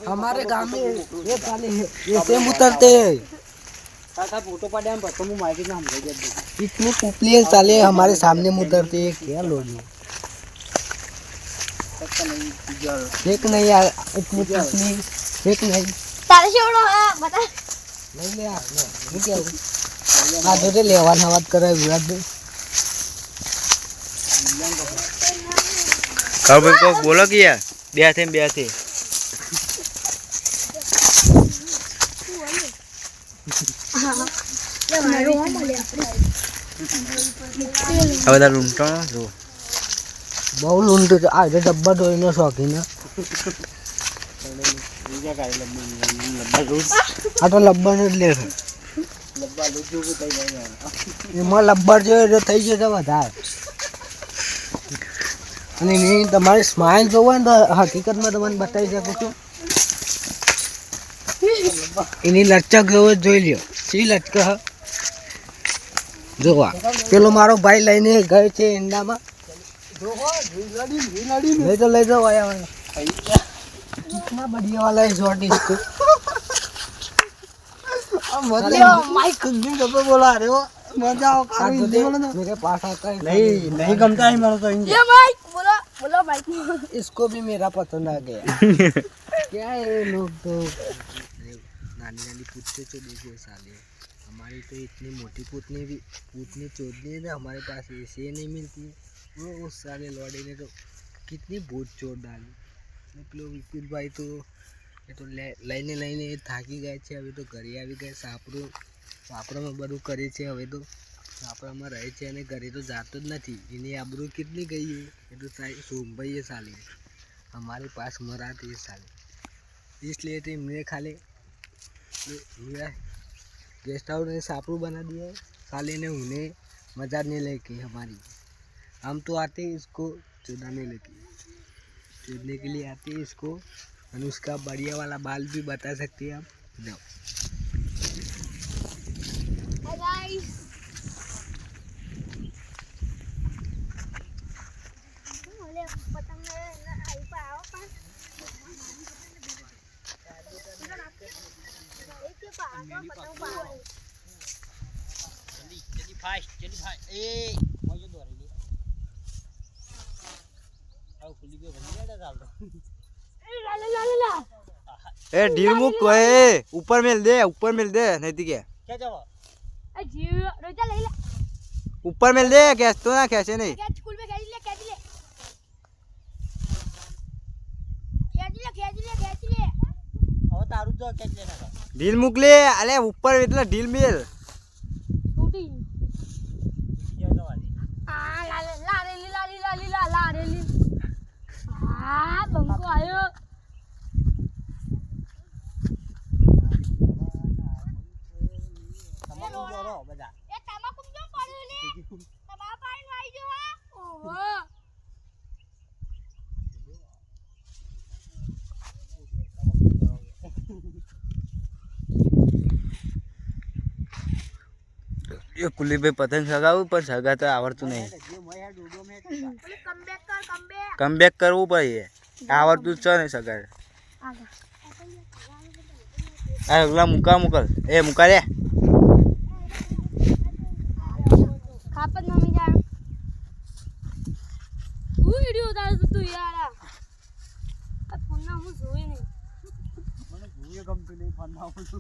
हमारे गांव में ये साले ये सेम उतरते हैं। फोटो पड़े हम बच्चों में माइक ना हम ले इतने पुपलियां साले हमारे सामने में उतरते हैं, क्या लोग एक नहीं यार, इतनी पुपली एक नहीं તારે શેવડો બતા नहीं ले आप नहीं क्या आ तो लेवाना बात करे विराट भाई कब को बोलो कि यार ब्याह थे अब दा लूंटो जो बहु लूंटो आज डब्बा धोने शौकीन है आ तो लब्बर ने ले એમાં લબ્બર જો થઈ જશે વધારે અને એની તમારી સ્માઇલ જોવો ને તો હકીકતમાં તમને બતાવી શકું છું એની લચક જોવો જોઈ લ્યો સી લચક જોવા પેલો મારો ભાઈ લઈને ગયો છે ઈંડામાં લઈ જાઓ આયા कितना बढ़िया वाला है शॉट इसको माइक कब बोला रहे हो मजा आओ मेरे पास आता है नहीं गमता है मेरा तो ये माइक बोलो बोलो माइक इसको भी मेरा पसंद आ गया क्या है ये लोग तो नानी नानी पूछते तो देखिए साले हमारी तो इतनी मोटी पूतनी चोदनी है ना हमारे पास ऐसे नहीं मिलती है वो उस साले लौड़े ने तो कितनी भूत चोट डाली પેલો વિપુલભાઈ તો એ તો લઈને થાકી ગયા છે હવે તો ઘરે આવી ગયા સાપરામાં બધું કરે છે હવે તો સાપરામાં રહે છે અને ઘરે તો જાતો જ નથી એની આબરૂ કેટલી ગઈ है એ તો સોમભાઈ है साले हमारे पास मराठी है साले इसलिए तो इन्हें खाले मेरा गेस्ट हाउस ने सापरू बना दिया है साले ने उन्हें मजा नहीं लेके हमारी हम तो आते इसको चुदाने लेके चूदने के लिए आते हैं इसको और उसका बढ़िया वाला बाल भी बता सकते हैं आप जाओ हाय गाइस बोले पतंग ना आई पाओ पर एक के पास पतंग पाओ जल्दी फास्ट ए मौजूद हो रही है आओ खुली पे बन गया डाल दो ला ए ढील मुक ए ऊपर मिल दे नहीं तो क्या क्या जाओ ए जीव रोजा ले ले ऊपर मिल दे कैसे तो ना कैसे नहीं क्या स्कूल में खेल ले खेच ले अब तारू जो कैच लेना था ढील मुक ले अरे ऊपर इतना ढील मिल टूटी जो तो वाली आ ला रे ली आ बंको आयो તમાકુ જોરો બધા એ તમાકુ જો પડ્યું લે તમાકુ પાણી વાઈ જો ઓહો ये कुली पे पतंग सगाવું પણ સગાતા આવડતું નહીં જે મયા ડોડો મે બોલે કમબેક કમબેક કરવું પડે આવડતું જ છે ને સગા આગા આ અગલા મુકલ એ મુકા રે ખાપત મમ્મી જા હું વિડિયો ઉતારું તું યાર આ ફોન ના હું જોઈ નહીં મને ભૂએ ગમતું નહીં ફોન માં હું સક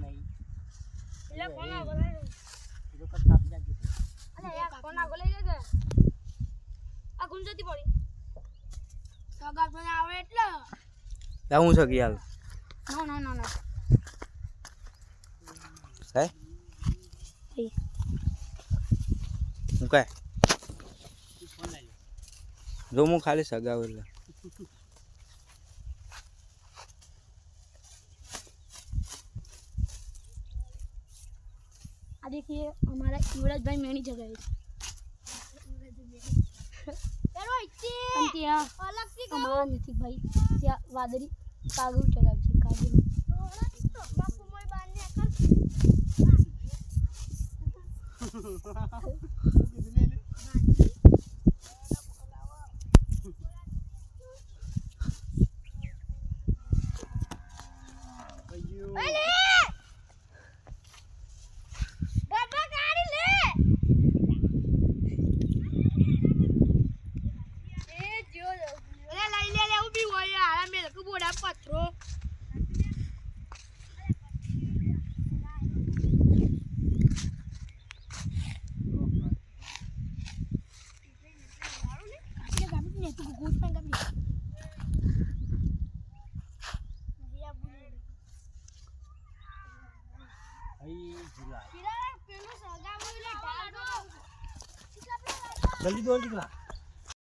નહીં એટલે કોના બોલે જો કર સાપ જા ગયો અલે યાર કોના બોલે છે આ ગુંજતી પડી સગા તો આવે એટલે હું સગી હાલ નો હે મુકાય ફોન લઈ લે જો હું ખાલી સગાવ એટલે आ देखिए हमारा युवराज भाई मेनी जगह है चलो इतनी अलग सी हमारा नथी भाई त्या वादरी कागू चला છે કાગુ બાપુ મોય બાને કર બાબા ગાડી લે એ જો અરે લઈ લે ઉભી હોય આરા મેલ કો બોડા પથરો જલ્દી દોડ દીકરા